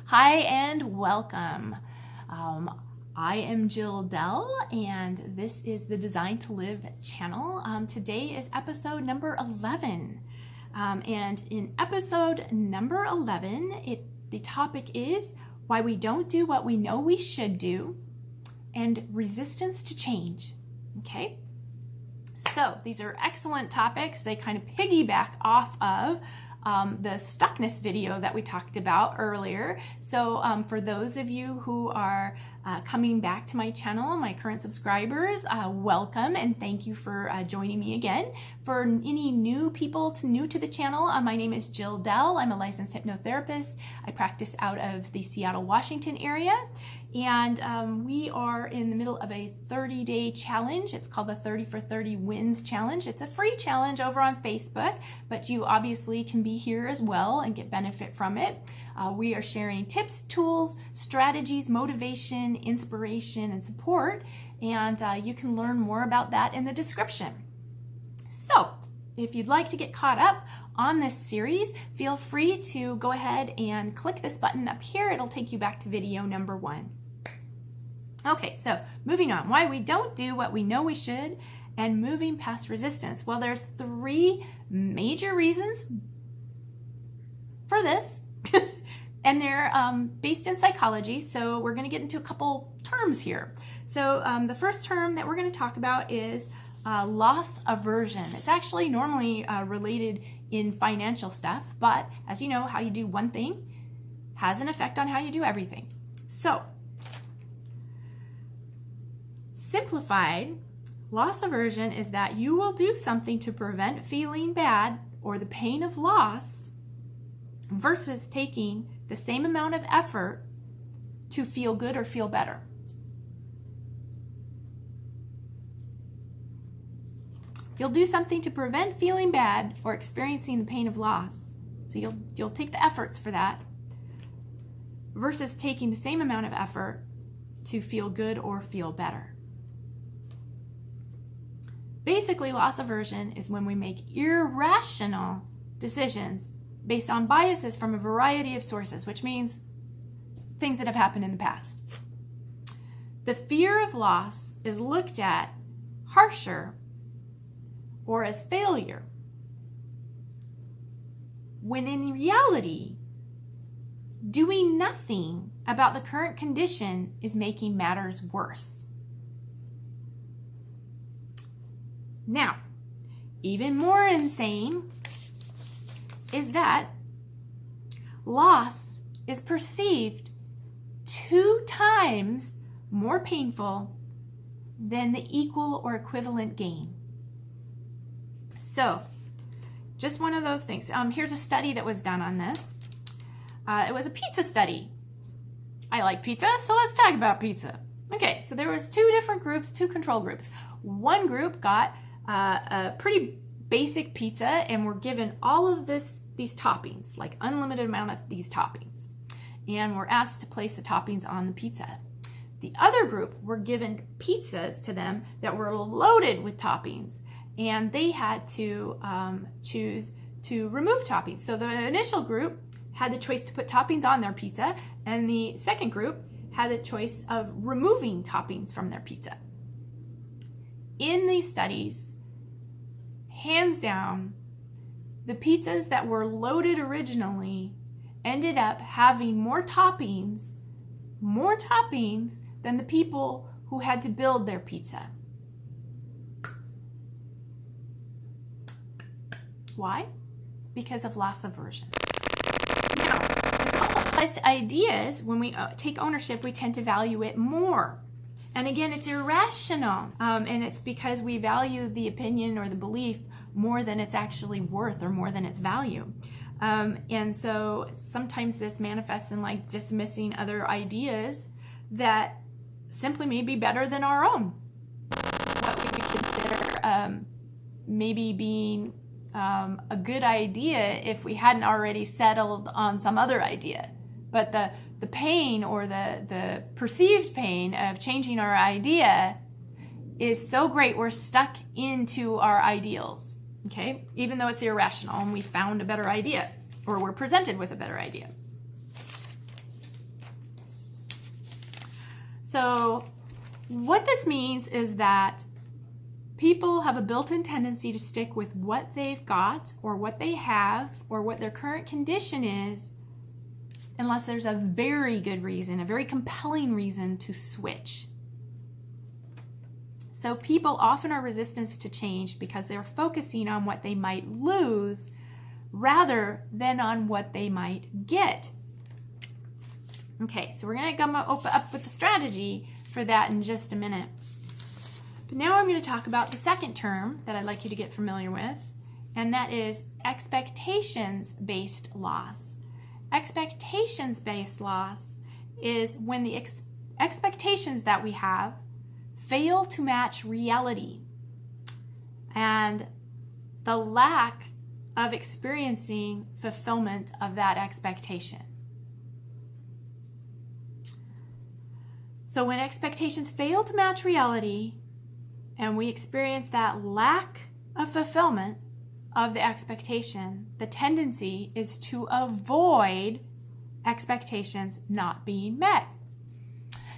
Hi and welcome. I am Jill Dell and this is the Design to Live channel. Today is episode number 11. And in episode number 11, the topic is why we don't do what we know we should do and resistance to change. Okay? So these are excellent topics. They kind of piggyback off of the stuckness video that we talked about earlier. So for those of you who are coming back to my channel, my current subscribers, welcome and thank you for joining me again. For any new people new to the channel, my name is Jill Dell. I'm a licensed hypnotherapist. I practice out of the Seattle, Washington area. And we are in the middle of a 30-day challenge. It's called the 30 for 30 Wins Challenge. It's a free challenge over on Facebook, but you obviously can be here as well and get benefit from it. We are sharing tips, tools, strategies, motivation, inspiration, and support. And you can learn more about that in the description. So if you'd like to get caught up on this series, feel free to go ahead and click this button up here. It'll take you back to video number 1. Okay, so moving on. Why we don't do what we know we should and moving past resistance. Well, there's 3 major reasons for this, and they're based in psychology, so we're going to get into a couple terms here. So the first term that we're going to talk about is loss aversion. It's actually normally related in financial stuff, but as you know, how you do one thing has an effect on how you do everything. So, simplified, loss aversion is that you will do something to prevent feeling bad or the pain of loss versus taking the same amount of effort to feel good or feel better. You'll do something to prevent feeling bad or experiencing the pain of loss. So you'll take the efforts for that versus taking the same amount of effort to feel good or feel better. Basically, loss aversion is when we make irrational decisions based on biases from a variety of sources, which means things that have happened in the past. The fear of loss is looked at harsher or as failure, when in reality, doing nothing about the current condition is making matters worse. Now, even more insane is that loss is perceived 2 times more painful than the equal or equivalent gain. So, just one of those things. Here's a study that was done on this. It was a pizza study. I like pizza, so let's talk about pizza. Okay, so there was 2 different groups, 2 control groups. One group got a pretty basic pizza and were given all of these toppings, like unlimited amount of these toppings, and were asked to place the toppings on the pizza. The other group were given pizzas to them that were loaded with toppings, and they had to choose to remove toppings. So the initial group had the choice to put toppings on their pizza, and the second group had the choice of removing toppings from their pizza. In these studies, hands down, the pizzas that were loaded originally ended up having more toppings than the people who had to build their pizza. Why? Because of loss aversion. Now, this also applies to ideas. When we take ownership, we tend to value it more. And again, it's irrational, and it's because we value the opinion or the belief more than it's actually worth or more than its value. And so sometimes this manifests in like dismissing other ideas that simply may be better than our own. What we would consider maybe being a good idea if we hadn't already settled on some other idea. But the pain or the perceived pain of changing our idea is so great we're stuck into our ideals, okay? Even though it's irrational and we found a better idea or we're presented with a better idea. So what this means is that people have a built-in tendency to stick with what they've got or what they have or what their current condition is unless there's a very good reason, a very compelling reason to switch. So people often are resistant to change because they're focusing on what they might lose rather than on what they might get. Okay, so we're going to come up with a strategy for that in just a minute. But now I'm going to talk about the second term that I'd like you to get familiar with, and that is expectations-based loss. Expectations-based loss is when the expectations that we have fail to match reality and the lack of experiencing fulfillment of that expectation. So when expectations fail to match reality and we experience that lack of fulfillment of the expectation, the tendency is to avoid expectations not being met.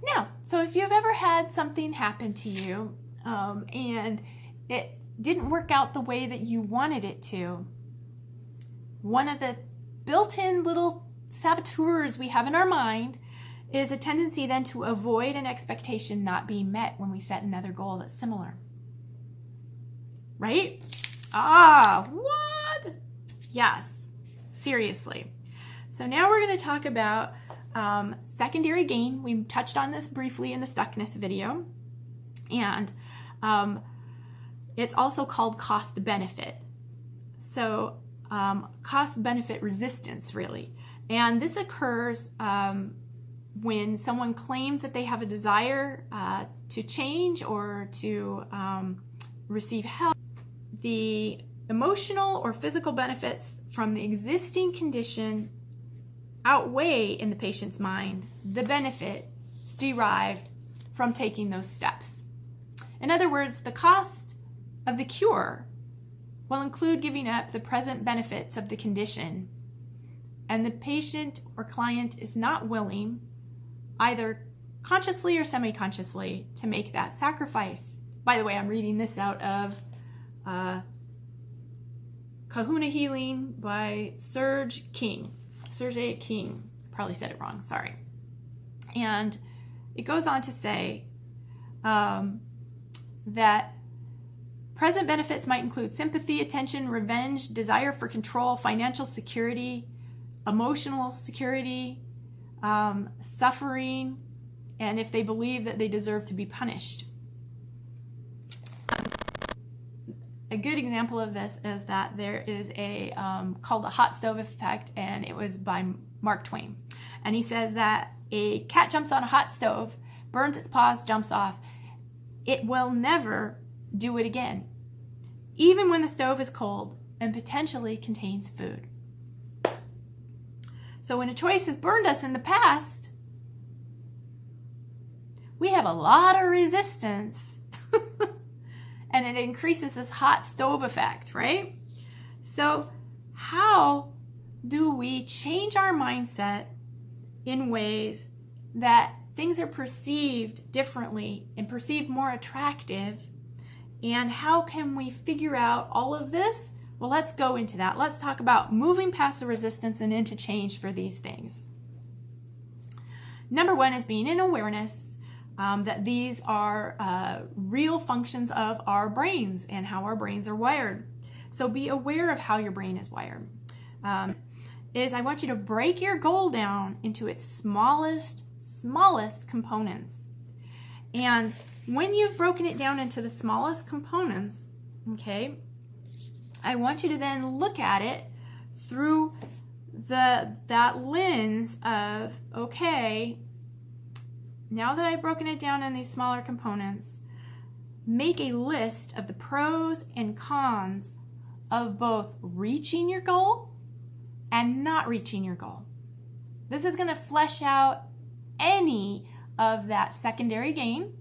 Now, so if you've ever had something happen to you and it didn't work out the way that you wanted it to, one of the built-in little saboteurs we have in our mind is a tendency then to avoid an expectation not being met when we set another goal that's similar. Right? What? Yes, seriously. So now we're going to talk about secondary gain. We touched on this briefly in the stuckness video. And it's also called cost benefit. So cost benefit resistance, really. And this occurs when someone claims that they have a desire to change or to receive help. The emotional or physical benefits from the existing condition outweigh in the patient's mind the benefits derived from taking those steps. In other words, the cost of the cure will include giving up the present benefits of the condition, and the patient or client is not willing, either consciously or semi-consciously, to make that sacrifice. By the way, I'm reading this out of Kahuna Healing by Serge King. Probably said it wrong, sorry. And it goes on to say that present benefits might include sympathy, attention, revenge, desire for control, financial security, emotional security, suffering, and if they believe that they deserve to be punished. A good example of this is that there is a called the hot stove effect, and it was by Mark Twain. And he says that a cat jumps on a hot stove, burns its paws, jumps off. It will never do it again, even when the stove is cold and potentially contains food. So when a choice has burned us in the past, we have a lot of resistance. And it increases this hot stove effect, right? So how do we change our mindset in ways that things are perceived differently and perceived more attractive? And how can we figure out all of this? Well, let's go into that. Let's talk about moving past the resistance and into change for these things. Number one is being in awareness that these are real functions of our brains and how our brains are wired. So be aware of how your brain is wired. I want you to break your goal down into its smallest components. And when you've broken it down into the smallest components, okay, I want you to then look at it through that lens of, okay, now that I've broken it down in these smaller components, make a list of the pros and cons of both reaching your goal and not reaching your goal. This is going to flesh out any of that secondary gain,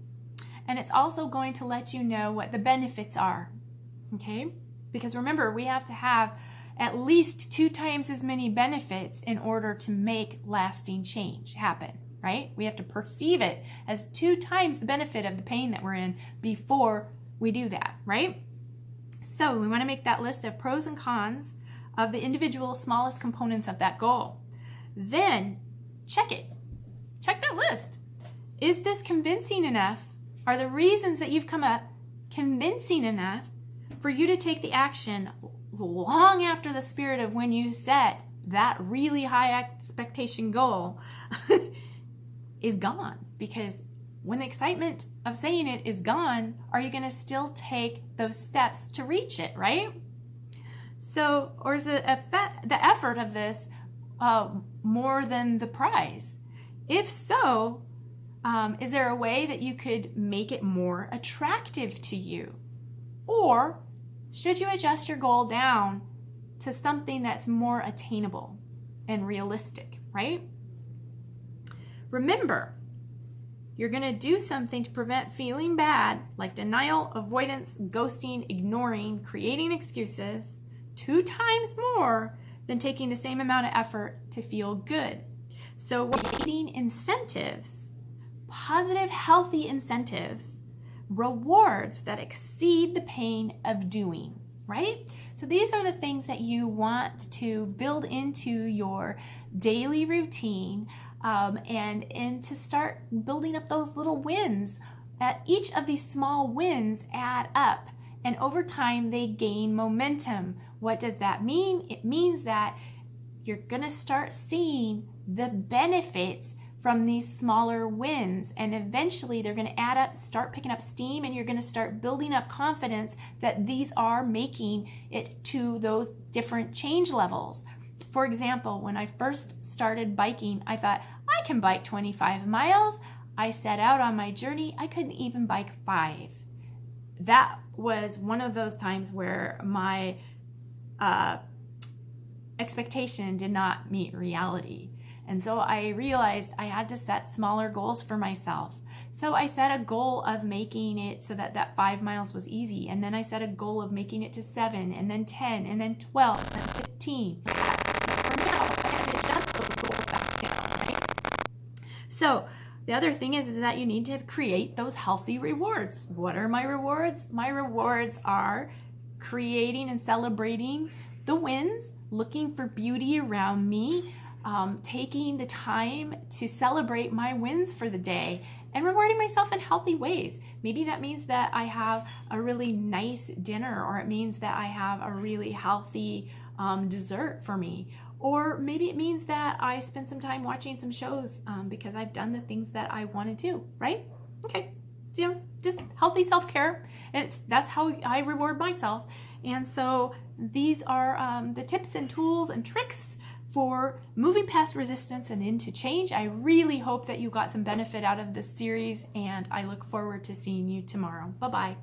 and it's also going to let you know what the benefits are, okay? Because remember, we have to have at least 2 times as many benefits in order to make lasting change happen. right? We have to perceive it as 2 times the benefit of the pain that we're in before we do that, right? So we want to make that list of pros and cons of the individual smallest components of that goal. Then check it. Check that list. Is this convincing enough? Are the reasons that you've come up convincing enough for you to take the action long after the spirit of when you set that really high expectation goal is gone? Because when the excitement of saying it is gone, are you going to still take those steps to reach it, right? So, or is it the effort of this more than the prize? If so, is there a way that you could make it more attractive to you? Or should you adjust your goal down to something that's more attainable and realistic, right? Remember, you're going to do something to prevent feeling bad, like denial, avoidance, ghosting, ignoring, creating excuses, 2 times more than taking the same amount of effort to feel good. So creating incentives, positive, healthy incentives, rewards that exceed the pain of doing, right? So these are the things that you want to build into your daily routine, and to start building up those little wins. Each of these small wins add up, and over time they gain momentum. What does that mean? It means that you're going to start seeing the benefits from these smaller wins, and eventually they're going to add up, start picking up steam, and you're going to start building up confidence that these are making it to those different change levels. For example, when I first started biking, I thought, I can bike 25 miles. I set out on my journey. I couldn't even bike 5. That was one of those times where my expectation did not meet reality. And so I realized I had to set smaller goals for myself. So I set a goal of making it so that 5 miles was easy. And then I set a goal of making it to 7, and then 10, and then 12, and then 15. For now, I had to adjust those goals back down, right? So the other thing is that you need to create those healthy rewards. What are my rewards? My rewards are creating and celebrating the wins, looking for beauty around me, taking the time to celebrate my wins for the day, and rewarding myself in healthy ways. Maybe that means that I have a really nice dinner, or it means that I have a really healthy dessert for me. Or maybe it means that I spend some time watching some shows because I've done the things that I want to do, right? Okay, so, just healthy self-care. That's how I reward myself. And so these are the tips and tools and tricks for moving past resistance and into change. I really hope that you got some benefit out of this series, and I look forward to seeing you tomorrow. Bye-bye.